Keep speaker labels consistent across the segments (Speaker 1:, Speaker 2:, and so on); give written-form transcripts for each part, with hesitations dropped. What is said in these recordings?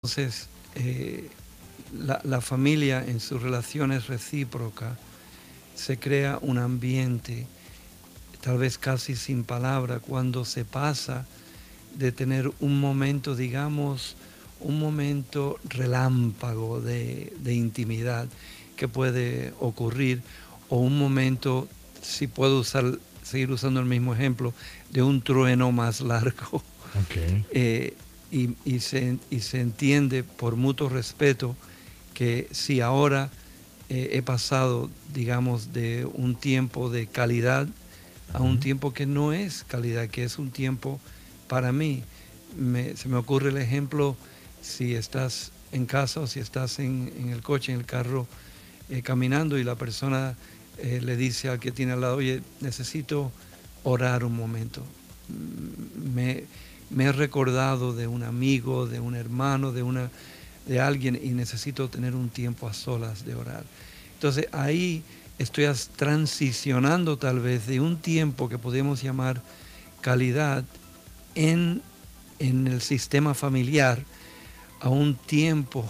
Speaker 1: Entonces, la familia en sus relaciones recíprocas se crea un ambiente, tal vez casi sin palabra, cuando se pasa de tener un momento, digamos, un momento relámpago de intimidad que puede ocurrir, o un momento, si puedo seguir usando el mismo ejemplo, de un trueno más largo.
Speaker 2: Ok.
Speaker 1: Eh, y se entiende por mutuo respeto que si ahora he pasado, digamos, de un tiempo de calidad a un
Speaker 2: Ujú.
Speaker 1: tiempo que no es calidad, que es un tiempo para mí. Se me ocurre el ejemplo, si estás en casa o si estás en el coche, en el carro, caminando y la persona le dice al que tiene al lado, oye, necesito orar un momento. Me, me he recordado de un amigo, de un hermano, de alguien y necesito tener un tiempo a solas de orar. Entonces ahí estoy transicionando tal vez de un tiempo que podemos llamar calidad en, en el sistema familiar a un tiempo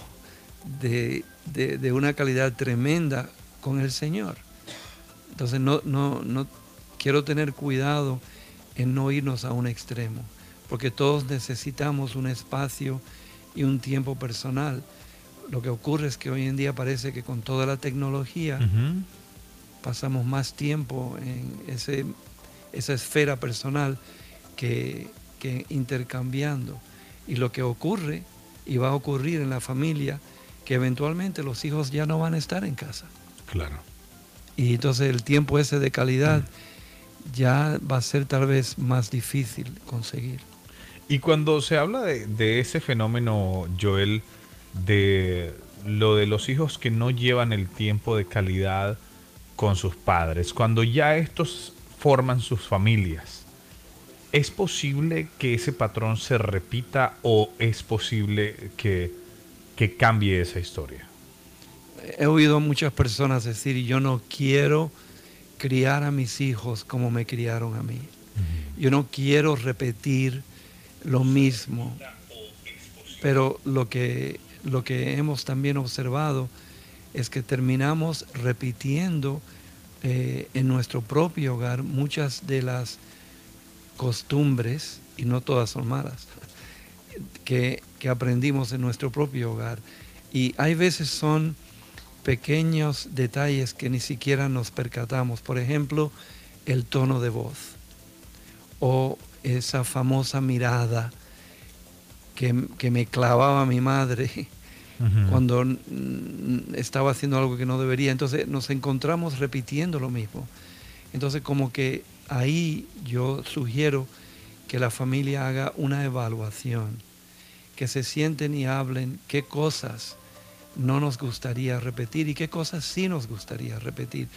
Speaker 1: de una calidad tremenda con el Señor. Entonces no quiero tener cuidado en no irnos a un extremo, porque todos necesitamos un espacio y un tiempo personal. Lo que ocurre es que hoy en día parece que con toda la tecnología
Speaker 2: Ujú.
Speaker 1: pasamos más tiempo en esa esfera personal que intercambiando. Y lo que ocurre y va a ocurrir en la familia, que eventualmente los hijos ya no van a estar en casa.
Speaker 2: Claro.
Speaker 1: Y entonces el tiempo ese de calidad ya va a ser tal vez más difícil conseguir.
Speaker 2: Y cuando se habla de ese fenómeno, Joel, de lo de los hijos que no llevan el tiempo de calidad con sus padres, cuando ya estos forman sus familias, ¿es posible que ese patrón se repita o es posible que cambie esa historia?
Speaker 1: He oído a muchas personas decir, yo no quiero criar a mis hijos como me criaron a mí.
Speaker 2: Ujú.
Speaker 1: Yo no quiero repetir lo mismo. Pero lo que hemos también observado es que terminamos repitiendo en nuestro propio hogar muchas de las costumbres, y no todas son malas, que aprendimos en nuestro propio hogar. Y hay veces son pequeños detalles que ni siquiera nos percatamos. Por ejemplo, el tono de voz o esa famosa mirada que me clavaba mi madre
Speaker 2: Ujú.
Speaker 1: cuando estaba haciendo algo que no debería. Entonces nos encontramos repitiendo lo mismo. Entonces como que ahí yo sugiero que la familia haga una evaluación, que se sienten y hablen qué cosas no nos gustaría repetir y qué cosas sí nos gustaría repetir.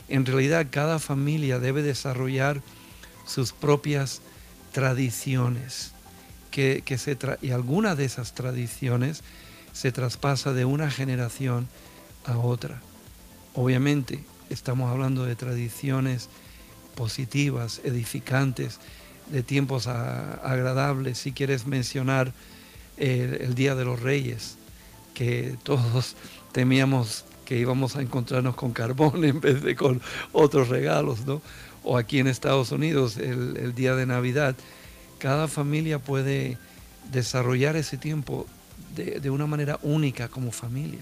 Speaker 1: En realidad cada familia debe desarrollar sus propias tradiciones y alguna de esas tradiciones se traspasa de una generación a otra. Obviamente estamos hablando de tradiciones positivas, edificantes, de tiempos agradables. Si quieres mencionar el Día de los Reyes, que todos temíamos que íbamos a encontrarnos con carbón en vez de con otros regalos, ¿no? O aquí en Estados Unidos, el día de Navidad. Cada familia puede desarrollar ese tiempo de una manera única como familia.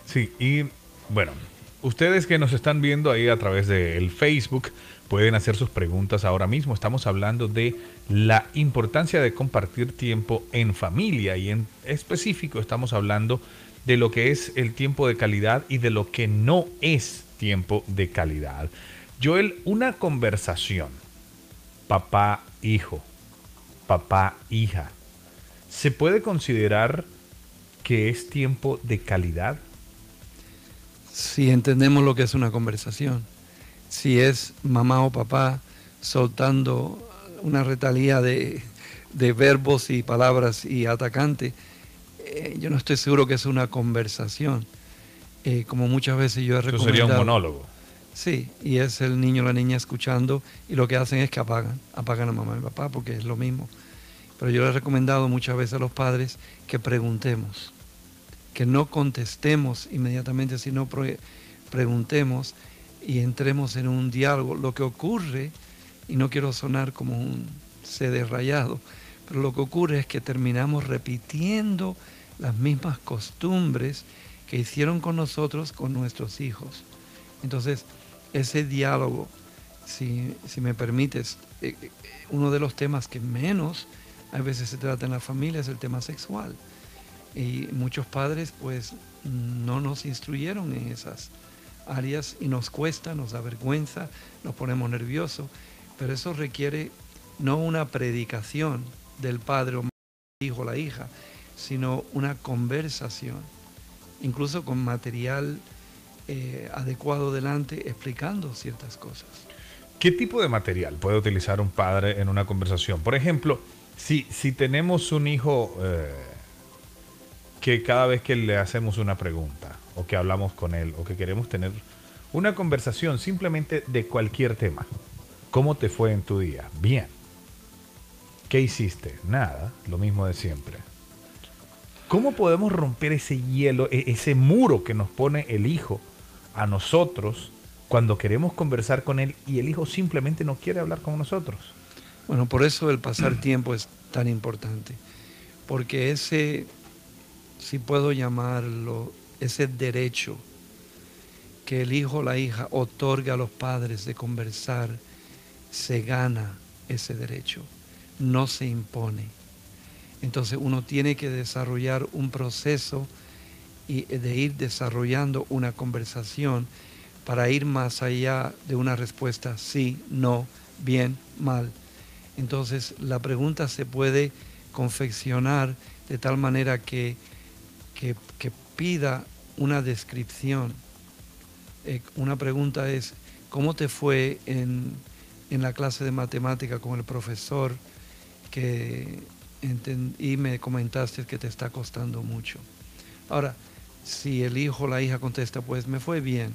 Speaker 2: Sí, y bueno, ustedes que nos están viendo ahí a través del Facebook pueden hacer sus preguntas ahora mismo. Estamos hablando de la importancia de compartir tiempo en familia y en específico estamos hablando de lo que es el tiempo de calidad y de lo que no es tiempo de calidad. Joel, una conversación, papá-hijo, papá-hija, ¿se puede considerar que es tiempo de calidad?
Speaker 1: Si entendemos lo que es una conversación, si es mamá o papá soltando una retalía de verbos y palabras y atacante, yo no estoy seguro que es una conversación. Como muchas veces yo he
Speaker 2: Eso sería un
Speaker 1: recomendado.
Speaker 2: monólogo.
Speaker 1: Sí, y es el niño o la niña escuchando y lo que hacen es que apagan a mamá y papá porque es lo mismo. Pero yo le he recomendado muchas veces a los padres que preguntemos, que no contestemos inmediatamente, sino preguntemos y entremos en un diálogo. Lo que ocurre, y no quiero sonar como un CD rayado, pero lo que ocurre es que terminamos repitiendo las mismas costumbres que hicieron con nosotros, con nuestros hijos. Entonces, ese diálogo, si me permites, uno de los temas que menos a veces se trata en la familia es el tema sexual. Y muchos padres pues no nos instruyeron en esas áreas y nos cuesta, nos da vergüenza, nos ponemos nerviosos, pero eso requiere no una predicación del padre o el hijo o la hija, sino una conversación, incluso con material adecuado delante, explicando ciertas cosas.
Speaker 2: ¿Qué tipo de material puede utilizar un padre en una conversación? Por ejemplo, si tenemos un hijo que cada vez que le hacemos una pregunta o que hablamos con él o que queremos tener una conversación simplemente de cualquier tema. ¿Cómo te fue en tu día? Bien. ¿Qué hiciste? Nada, lo mismo de siempre. ¿Cómo podemos romper ese hielo, ese muro que nos pone el hijo a nosotros cuando queremos conversar con él y el hijo simplemente no quiere hablar con nosotros?
Speaker 1: Bueno, por eso el pasar tiempo es tan importante, porque ese, si puedo llamarlo, ese derecho que el hijo o la hija otorga a los padres de conversar, se gana ese derecho, no se impone. Entonces uno tiene que desarrollar un proceso y de ir desarrollando una conversación para ir más allá de una respuesta sí, no, bien, mal. Entonces la pregunta se puede confeccionar de tal manera que pida una descripción. Una pregunta es, ¿cómo te fue en la clase de matemática con el profesor y me comentaste que te está costando mucho? Ahora, si el hijo o la hija contesta, pues me fue bien,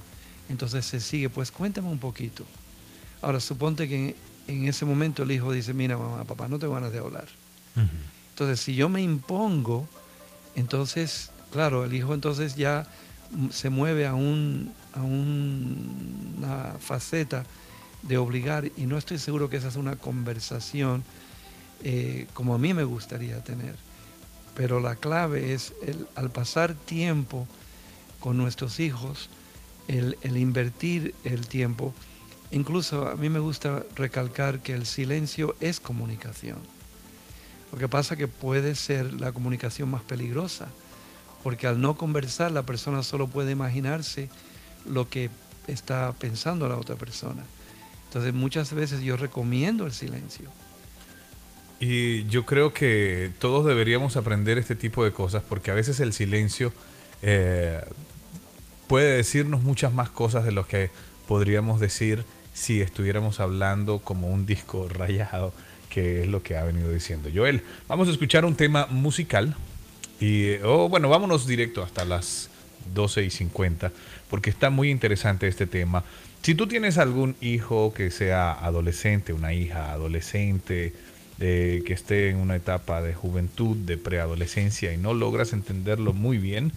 Speaker 1: entonces se sigue, pues cuéntame un poquito. Ahora, suponte que en ese momento el hijo dice, mira mamá, papá, no tengo ganas de hablar. Uh-huh. Entonces, si yo me impongo, entonces, claro, el hijo entonces ya se mueve a una faceta de obligar, y no estoy seguro que esa es una conversación como a mí me gustaría tener. Pero la clave es, al pasar tiempo con nuestros hijos, el invertir el tiempo. Incluso a mí me gusta recalcar que el silencio es comunicación. Lo que pasa es que puede ser la comunicación más peligrosa, porque al no conversar la persona solo puede imaginarse lo que está pensando la otra persona. Entonces muchas veces yo recomiendo el silencio.
Speaker 2: Y yo creo que todos deberíamos aprender este tipo de cosas, porque a veces el silencio puede decirnos muchas más cosas de lo que podríamos decir si estuviéramos hablando como un disco rayado, que es lo que ha venido diciendo Joel. Vamos a escuchar un tema musical y bueno, vámonos directo hasta las 12:50, porque está muy interesante este tema. Si tú tienes algún hijo que sea adolescente, una hija adolescente, que esté en una etapa de juventud, de preadolescencia y no logras entenderlo muy bien,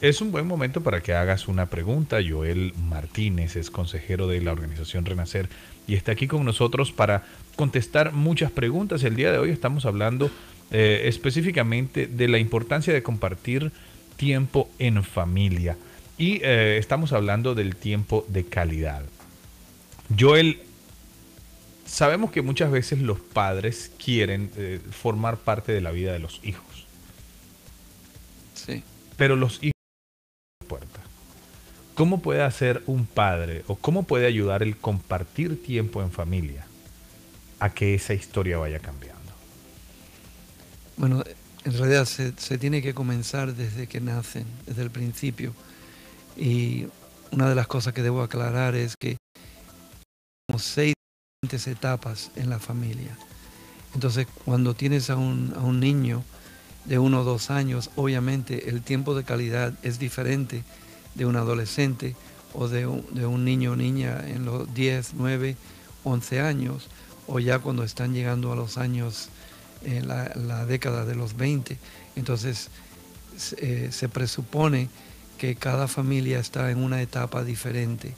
Speaker 2: es un buen momento para que hagas una pregunta. Joel Martínez es consejero de la organización Renacer y está aquí con nosotros para contestar muchas preguntas. El día de hoy estamos hablando específicamente de la importancia de compartir tiempo en familia y estamos hablando del tiempo de calidad. Joel, sabemos que muchas veces los padres quieren formar parte de la vida de los hijos.
Speaker 1: Sí.
Speaker 2: Pero los hijos puerta. ¿Cómo puede hacer un padre o cómo puede ayudar el compartir tiempo en familia a que esa historia vaya cambiando?
Speaker 1: Bueno, en realidad se tiene que comenzar desde que nacen, desde el principio. Y una de las cosas que debo aclarar es que tenemos 6 diferentes etapas en la familia. Entonces, cuando tienes a un niño de 1 o 2 años, obviamente el tiempo de calidad es diferente de un adolescente o de un niño o niña en los 10, 9, 11 años, o ya cuando están llegando a los años en la década de los 20. Entonces se presupone que cada familia está en una etapa diferente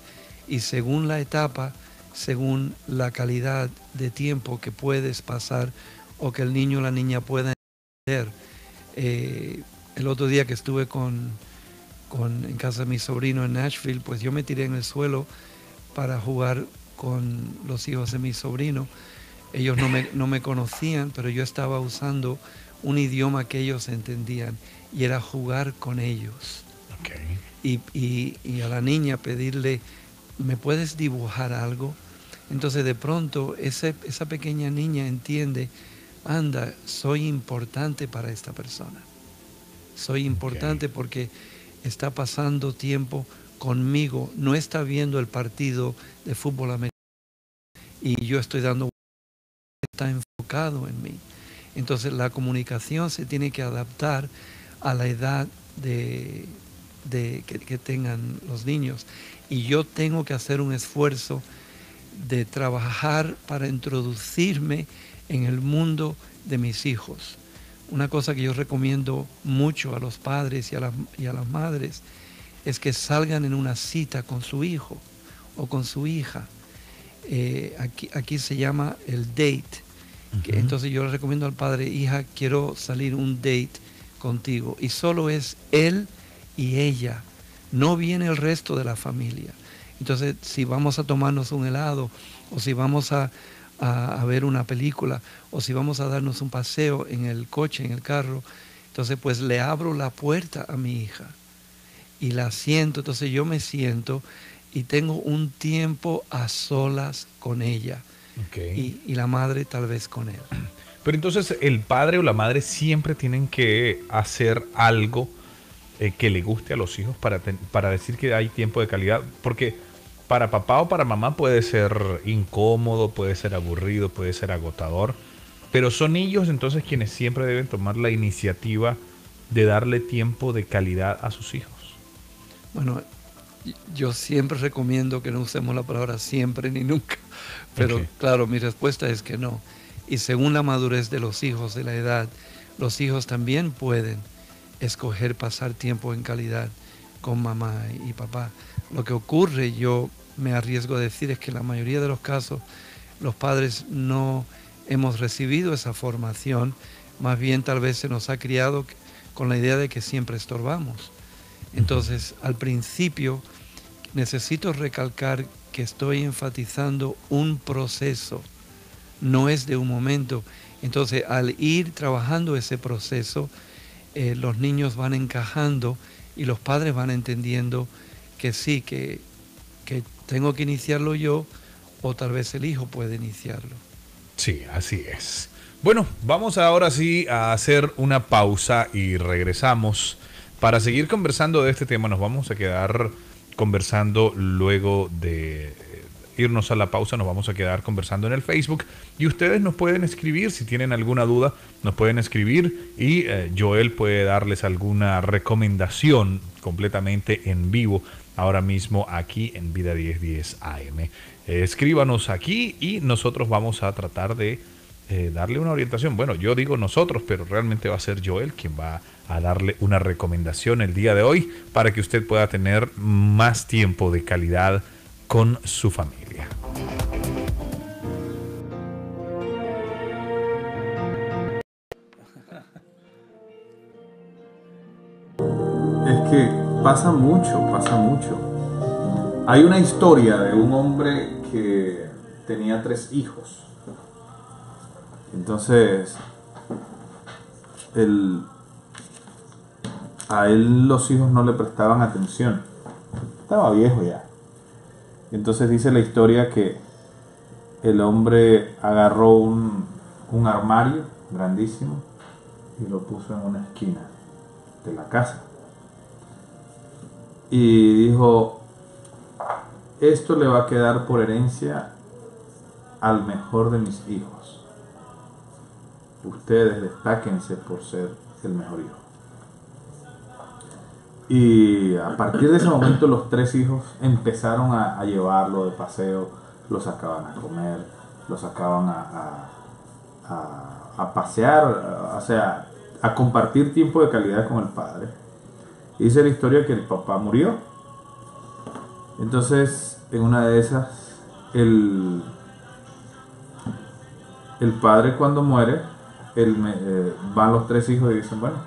Speaker 1: y según la etapa, según la calidad de tiempo que puedes pasar o que el niño o la niña pueda entender. El otro día que estuve en casa de mi sobrino en Nashville, pues yo me tiré en el suelo para jugar con los hijos de mi sobrino. Ellos no me conocían, pero yo estaba usando un idioma que ellos entendían y era jugar con ellos.
Speaker 2: Okay.
Speaker 1: Y a la niña pedirle, ¿me puedes dibujar algo? Entonces de pronto esa pequeña niña entiende, anda, soy importante para esta persona. Soy importante porque está pasando tiempo conmigo, no está viendo el partido de fútbol americano y yo estoy dando, está enfocado en mí. Entonces la comunicación se tiene que adaptar a la edad que tengan los niños. Y yo tengo que hacer un esfuerzo de trabajar para introducirme en el mundo de mis hijos. Una cosa que yo recomiendo mucho a los padres y a las madres es que salgan en una cita con su hijo o con su hija. Aquí se llama el date. Entonces yo le recomiendo al padre, hija, quiero salir un date contigo. Y solo es él y ella. No viene el resto de la familia. Entonces, si vamos a tomarnos un helado, o si vamos a ver una película, o si vamos a darnos un paseo en el coche, en el carro, entonces pues le abro la puerta a mi hija y la siento. Entonces yo me siento y tengo un tiempo a solas con ella.
Speaker 2: Okay.
Speaker 1: Y la madre tal vez con él.
Speaker 2: Pero entonces el padre o la madre siempre tienen que hacer algo que le guste a los hijos para decir que hay tiempo de calidad, porque para papá o para mamá puede ser incómodo, puede ser aburrido, puede ser agotador, pero son ellos entonces quienes siempre deben tomar la iniciativa de darle tiempo de calidad a sus hijos.
Speaker 1: Bueno, yo siempre recomiendo que no usemos la palabra siempre ni nunca, pero claro, mi respuesta es que no. Y según la madurez de los hijos, de la edad, los hijos también pueden escoger pasar tiempo en calidad con mamá y papá. Lo que ocurre, yo me arriesgo a decir, es que en la mayoría de los casos los padres no hemos recibido esa formación, más bien tal vez se nos ha criado con la idea de que siempre estorbamos. Entonces, al principio necesito recalcar que estoy enfatizando un proceso, no es de un momento. Entonces, al ir trabajando ese proceso, los niños van encajando y los padres van entendiendo que sí, que tengo que iniciarlo yo o tal vez el hijo puede iniciarlo.
Speaker 2: Sí, así es. Bueno, vamos ahora sí a hacer una pausa y regresamos para seguir conversando de este tema. Nos vamos a quedar conversando luego de irnos a la pausa, nos vamos a quedar conversando en el Facebook y ustedes nos pueden escribir si tienen alguna duda, nos pueden escribir y Joel puede darles alguna recomendación completamente en vivo ahora mismo aquí en Vida 1010 AM. Escríbanos aquí y nosotros vamos a tratar de darle una orientación. Bueno, yo digo nosotros, pero realmente va a ser Joel quien va a darle una recomendación el día de hoy para que usted pueda tener más tiempo de calidad con su familia.
Speaker 3: Es que pasa mucho. Hay una historia de un hombre que tenía 3 hijos. Entonces, a él los hijos no le prestaban atención. Estaba viejo ya. Entonces dice la historia que el hombre agarró un armario grandísimo y lo puso en una esquina de la casa. Y dijo, esto le va a quedar por herencia al mejor de mis hijos. Ustedes destáquense por ser el mejor hijo. Y a partir de ese momento los 3 hijos empezaron a llevarlo de paseo, lo sacaban a comer, lo sacaban a a pasear, o sea, a compartir tiempo de calidad con el padre. Y dice la historia que el papá murió. Entonces, en una de esas, el padre cuando muere, van los tres hijos y dicen, bueno,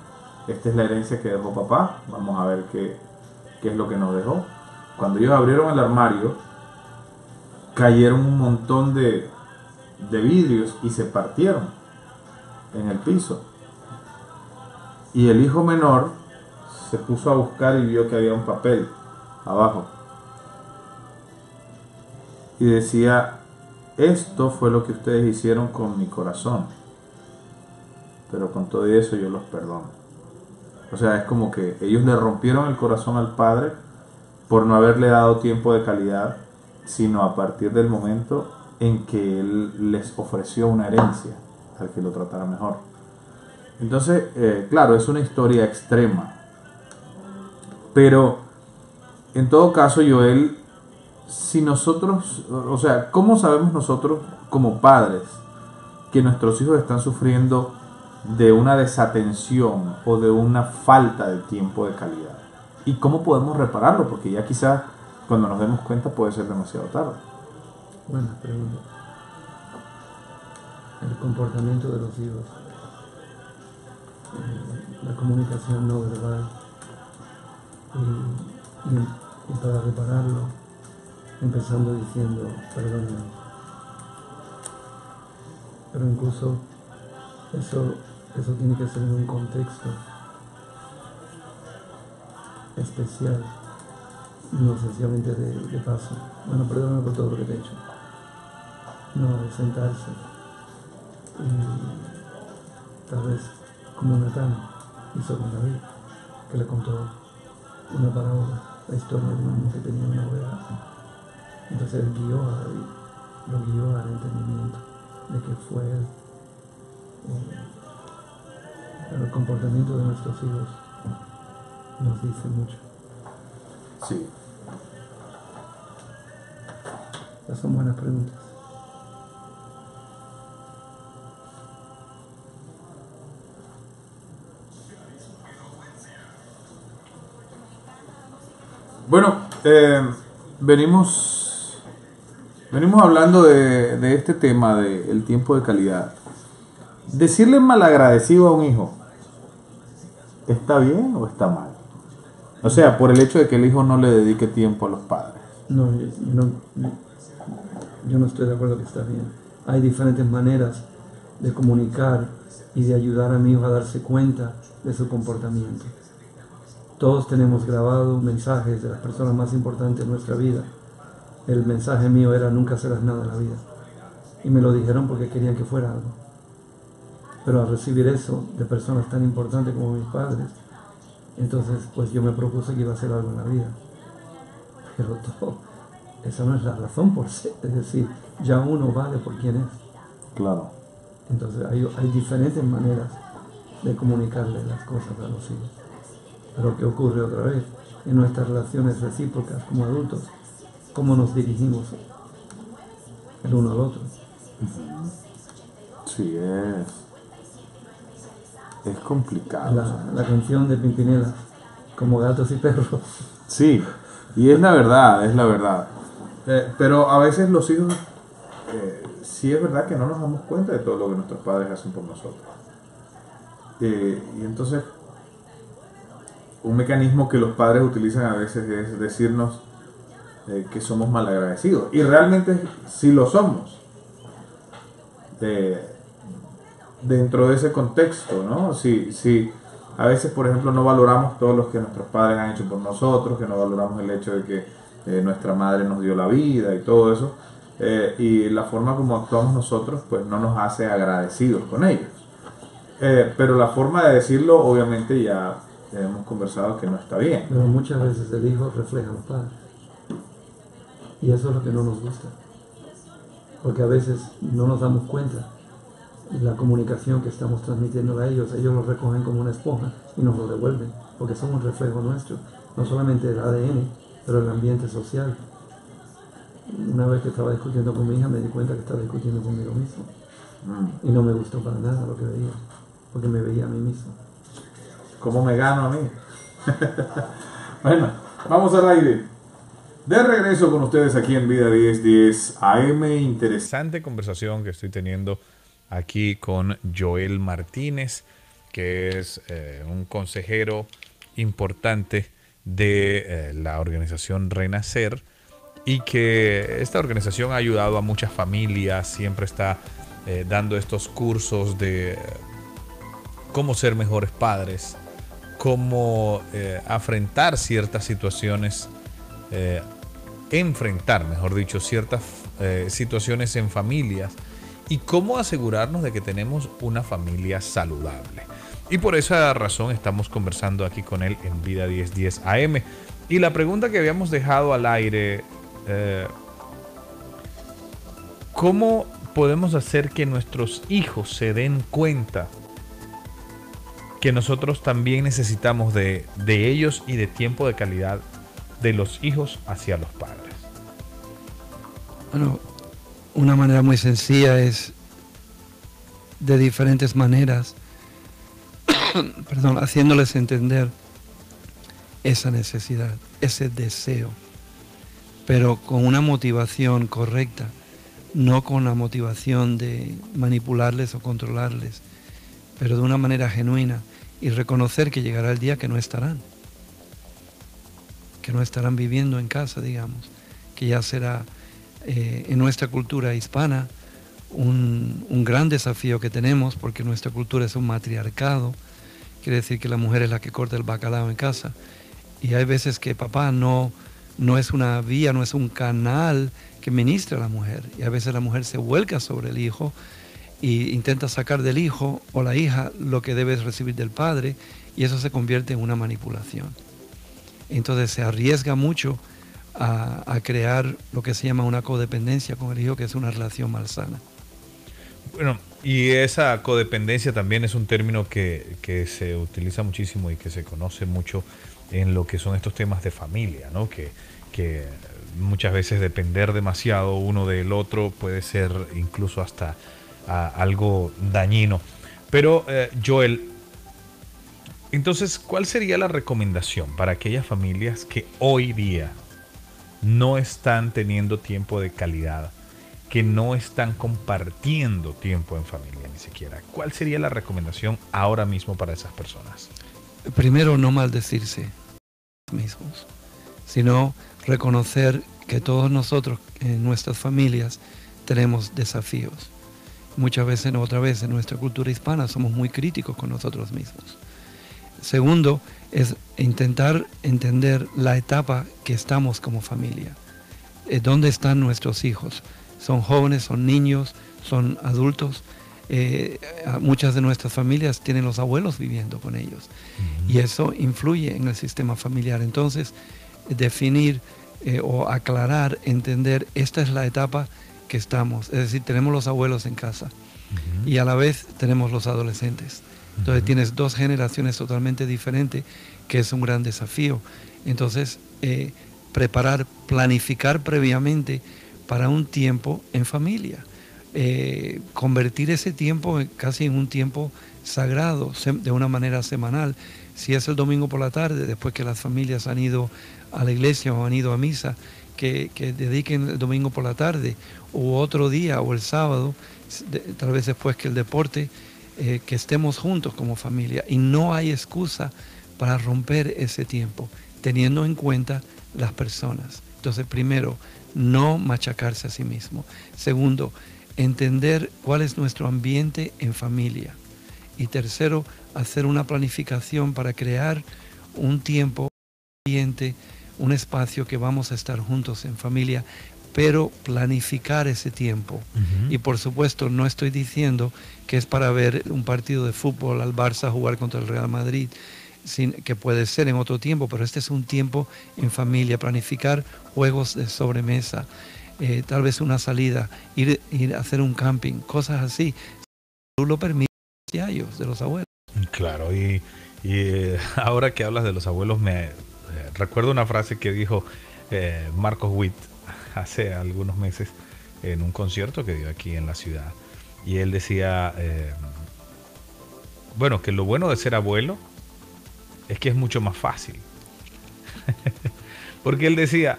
Speaker 3: esta es la herencia que dejó papá, vamos a ver qué es lo que nos dejó. Cuando ellos abrieron el armario, cayeron un montón de vidrios y se partieron en el piso. Y el hijo menor se puso a buscar y vio que había un papel abajo. Y decía, esto fue lo que ustedes hicieron con mi corazón, pero con todo eso yo los perdono. O sea, es como que ellos le rompieron el corazón al padre por no haberle dado tiempo de calidad, sino a partir del momento en que él les ofreció una herencia al que lo tratara mejor. Entonces, claro, es una historia extrema, pero en todo caso, Joel, si nosotros, o sea, ¿cómo sabemos nosotros como padres que nuestros hijos están sufriendo de una desatención o de una falta de tiempo de calidad? ¿Y cómo podemos repararlo? Porque ya quizás cuando nos demos cuenta puede ser demasiado tarde.
Speaker 1: Buena pregunta. El comportamiento de los hijos, la comunicación no verbal, y para repararlo, empezando diciendo perdóname. Pero incluso eso tiene que ser en un contexto especial, no sencillamente de paso. Bueno, perdóname por todo lo que te he hecho. No, de sentarse y tal vez como Natán hizo con David, que le contó una parábola, la historia de un hombre que tenía una oveja. Entonces él guió a David, lo guió al entendimiento de que fue él. Pero el comportamiento de nuestros hijos nos dice mucho.
Speaker 3: Sí.
Speaker 1: Esas son buenas preguntas.
Speaker 3: Bueno, venimos hablando de este tema del tiempo de calidad. Decirle malagradecido a un hijo, ¿está bien o está mal? O sea, por el hecho de que el hijo no le dedique tiempo a los padres.
Speaker 1: No, yo no estoy de acuerdo que está bien. Hay diferentes maneras de comunicar y de ayudar a mi hijo a darse cuenta de su comportamiento. Todos tenemos grabado mensajes de las personas más importantes en nuestra vida. El mensaje mío era nunca serás nada en la vida. Y me lo dijeron porque querían que fuera algo. Pero al recibir eso de personas tan importantes como mis padres, entonces pues yo me propuse que iba a hacer algo en la vida. Pero esa no es la razón por ser. Es decir, ya uno vale por quien es.
Speaker 3: Claro.
Speaker 1: Entonces hay diferentes maneras de comunicarle las cosas a los hijos. Pero ¿qué ocurre otra vez? En nuestras relaciones recíprocas como adultos, ¿cómo nos dirigimos el uno al otro?
Speaker 3: Sí, es complicado.
Speaker 1: La canción de Pimpinela, como gatos y perros.
Speaker 3: Sí, y es la verdad, es la verdad. Pero a veces los hijos, sí es verdad que no nos damos cuenta de todo lo que nuestros padres hacen por nosotros. Y entonces, un mecanismo que los padres utilizan a veces es decirnos que somos malagradecidos. Y realmente sí lo somos. Dentro de ese contexto, ¿no? Si a veces, por ejemplo, no valoramos todo lo que nuestros padres han hecho por nosotros, que no valoramos el hecho de que nuestra madre nos dio la vida y todo eso, y la forma como actuamos nosotros, pues no nos hace agradecidos con ellos. Pero la forma de decirlo, obviamente, ya hemos conversado que no está bien.
Speaker 1: Pero muchas veces el hijo refleja a los padres. Y eso es lo que no nos gusta. Porque a veces no nos damos cuenta de la comunicación que estamos transmitiendo a ellos. Ellos lo recogen como una esponja y nos lo devuelven. Porque son un reflejo nuestro. No solamente el ADN, pero el ambiente social. Una vez que estaba discutiendo con mi hija, me di cuenta que estaba discutiendo conmigo mismo. Y no me gustó para nada lo que veía, porque me veía a mí mismo.
Speaker 3: ¿Cómo me gano a mí? Bueno, vamos al aire. De regreso con ustedes aquí en Vida 1010 AM.
Speaker 2: Interesante conversación que estoy teniendo aquí con Joel Martínez, que es un consejero importante de la organización Renacer, y que esta organización ha ayudado a muchas familias, siempre está dando estos cursos de cómo ser mejores padres, cómo afrontar ciertas situaciones, enfrentar, mejor dicho, ciertas situaciones en familias, y cómo asegurarnos de que tenemos una familia saludable. Y por esa razón estamos conversando aquí con él en Vida 1010 AM. Y la pregunta que habíamos dejado al aire, ¿cómo podemos hacer que nuestros hijos se den cuenta que nosotros también necesitamos de ellos y de tiempo de calidad de los hijos hacia los padres?
Speaker 1: Bueno, una manera muy sencilla es de diferentes maneras, perdón, haciéndoles entender esa necesidad, ese deseo, pero con una motivación correcta, no con la motivación de manipularles o controlarles, pero de una manera genuina, y reconocer que llegará el día que no estarán viviendo en casa, digamos, que ya será en nuestra cultura hispana un gran desafío que tenemos, porque nuestra cultura es un matriarcado, quiere decir que la mujer es la que corta el bacalao en casa, y hay veces que papá no es una vía, no es un canal que ministra a la mujer, y a veces la mujer se vuelca sobre el hijo y intenta sacar del hijo o la hija lo que debe recibir del padre, y eso se convierte en una manipulación. Entonces se arriesga mucho a crear lo que se llama una codependencia con el hijo, que es una relación malsana.
Speaker 2: Bueno, y esa codependencia también es un término que se utiliza muchísimo y que se conoce mucho en lo que son estos temas de familia, ¿no? Que muchas veces depender demasiado uno del otro puede ser incluso hasta algo dañino. Pero Joel, entonces, ¿cuál sería la recomendación para aquellas familias que hoy día no están teniendo tiempo de calidad, que no están compartiendo tiempo en familia ni siquiera? ¿Cuál sería la recomendación ahora mismo para esas personas?
Speaker 1: Primero, no maldecirse mismos, sino reconocer que todos nosotros en nuestras familias tenemos desafíos. Muchas veces, otra vez, en nuestra cultura hispana somos muy críticos con nosotros mismos. Segundo, es intentar entender la etapa que estamos como familia. ¿Dónde están nuestros hijos? ¿Son jóvenes, son niños, son adultos? Muchas de nuestras familias tienen los abuelos viviendo con ellos, y eso influye en el sistema familiar. Entonces, definir o aclarar, entender, esta es la etapa que estamos, es decir, tenemos los abuelos en casa y a la vez tenemos los adolescentes. Entonces tienes dos generaciones totalmente diferentes, que es un gran desafío. Entonces, preparar, planificar previamente para un tiempo en familia. Convertir ese tiempo casi en un tiempo sagrado, de una manera semanal. Si es el domingo por la tarde, después que las familias han ido a la iglesia o han ido a misa, que dediquen el domingo por la tarde, u otro día, o el sábado, tal vez después que el deporte, que estemos juntos como familia. Y no hay excusa para romper ese tiempo, teniendo en cuenta las personas. Entonces, primero, no machacarse a sí mismo. Segundo, entender cuál es nuestro ambiente en familia. Y tercero, hacer una planificación para crear un tiempo, un ambiente, un espacio que vamos a estar juntos en familia, pero planificar ese tiempo. Y por supuesto, no estoy diciendo que es para ver un partido de fútbol, al Barça jugar contra el Real Madrid, que puede ser en otro tiempo, pero este es un tiempo en familia. Planificar juegos de sobremesa, tal vez una salida, ir a hacer un camping, cosas así. Tú lo permites de los abuelos.
Speaker 2: Claro, y ahora que hablas de los abuelos, me recuerdo una frase que dijo Marcos Witt hace algunos meses en un concierto que dio aquí en la ciudad. y él decía, bueno, que lo bueno de ser abuelo es que es mucho más fácil. Porque él decía,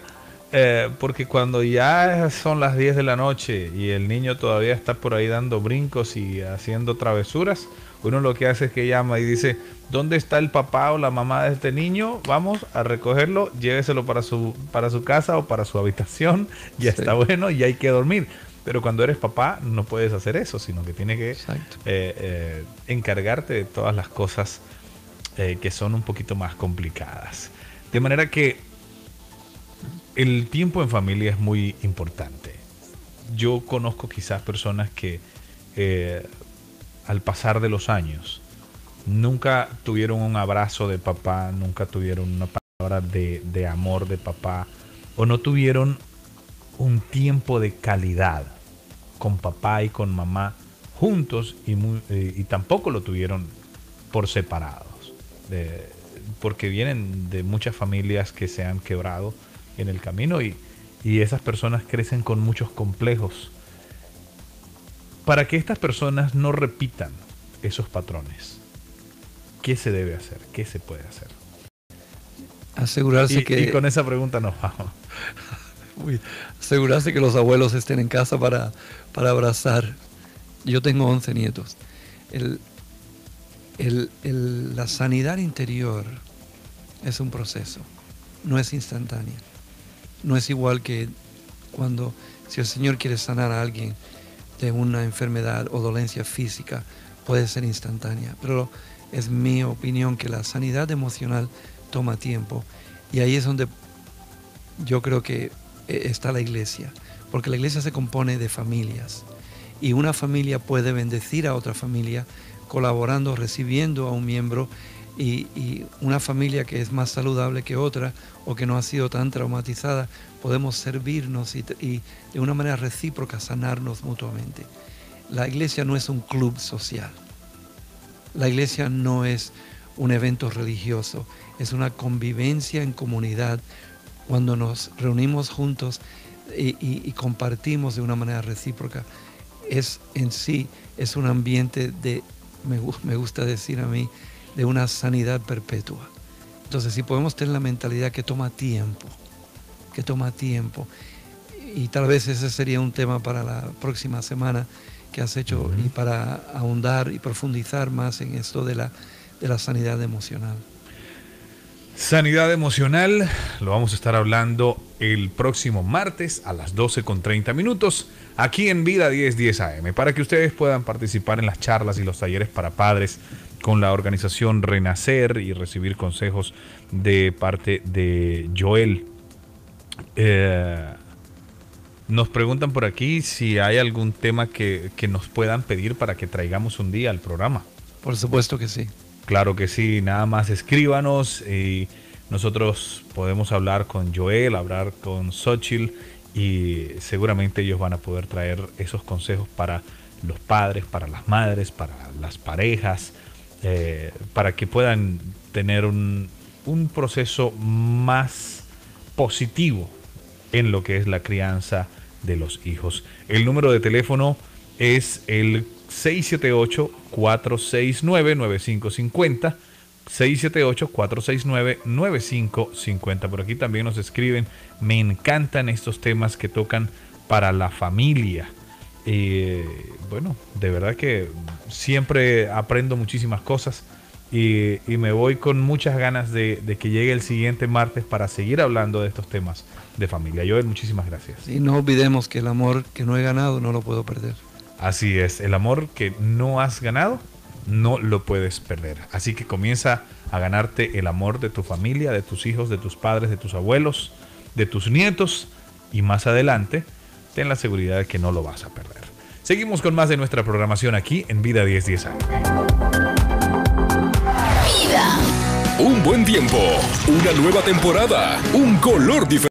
Speaker 2: porque cuando ya son las 10 de la noche y el niño todavía está por ahí dando brincos y haciendo travesuras, uno lo que hace es que llama y dice, ¿dónde está el papá o la mamá de este niño? Vamos a recogerlo, lléveselo para su casa o para su habitación, ya está bueno y hay que dormir. Pero cuando eres papá no puedes hacer eso, sino que tienes que encargarte de todas las cosas que son un poquito más complicadas. De manera que el tiempo en familia es muy importante. Yo conozco quizás personas que al pasar de los años nunca tuvieron un abrazo de papá, nunca tuvieron una palabra de amor de papá, o no tuvieron un tiempo de calidad con papá y con mamá juntos, y tampoco lo tuvieron por separados, porque vienen de muchas familias que se han quebrado en el camino, y esas personas crecen con muchos complejos. Para que estas personas no repitan esos patrones, ¿qué se debe hacer? ¿Qué se puede hacer?
Speaker 1: Asegurarse que...
Speaker 2: Y con esa pregunta nos vamos.
Speaker 1: Asegurarse que los abuelos estén en casa para abrazar. Yo tengo 11 nietos. La sanidad interior es un proceso, no es instantánea. No es igual que si el Señor quiere sanar a alguien de una enfermedad o dolencia física, puede ser instantánea. Pero es mi opinión que la sanidad emocional toma tiempo. Y ahí es donde yo creo que está la iglesia. Porque la iglesia se compone de familias. Y una familia puede bendecir a otra familia colaborando, recibiendo a un miembro. Y una familia que es más saludable que otra o que no ha sido tan traumatizada, podemos servirnos y de una manera recíproca sanarnos mutuamente. La iglesia no es un club social. La iglesia no es un evento religioso. Es una convivencia en comunidad cuando nos reunimos juntos y compartimos de una manera recíproca. Es un ambiente me gusta decir a mí, de una sanidad perpetua. Entonces, si podemos tener la mentalidad que toma tiempo, y tal vez ese sería un tema para la próxima semana que has hecho, y para ahondar y profundizar más en esto de la sanidad emocional.
Speaker 2: Sanidad emocional, lo vamos a estar hablando el próximo martes a las 12:30 aquí en Vida 1010 AM, para que ustedes puedan participar en las charlas y los talleres para padres con la organización Renacer y recibir consejos de parte de Joel. Nos preguntan por aquí si hay algún tema que nos puedan pedir para que traigamos un día al programa.
Speaker 1: Por supuesto que sí.
Speaker 2: Claro que sí, nada más escríbanos y nosotros podemos hablar con Joel, hablar con Xochitl, y seguramente ellos van a poder traer esos consejos para los padres, para las madres, para las parejas, para que puedan tener un proceso más positivo en lo que es la crianza de los hijos. El número de teléfono es el 678-469-9550, 678-469-9550. Por aquí también nos escriben, me encantan estos temas que tocan para la familia. Bueno, de verdad que siempre aprendo muchísimas cosas y me voy con muchas ganas de que llegue el siguiente martes para seguir hablando de estos temas de familia. Joel, muchísimas gracias.
Speaker 1: Y no olvidemos que el amor que no he ganado no lo puedo perder.
Speaker 2: Así es, el amor que no has ganado no lo puedes perder. Así que comienza a ganarte el amor de tu familia, de tus hijos, de tus padres, de tus abuelos, de tus nietos, y más adelante ten la seguridad de que no lo vas a perder. Seguimos con más de nuestra programación aquí en Vida 1010 AM.
Speaker 4: Un buen tiempo, una nueva temporada, un color diferente.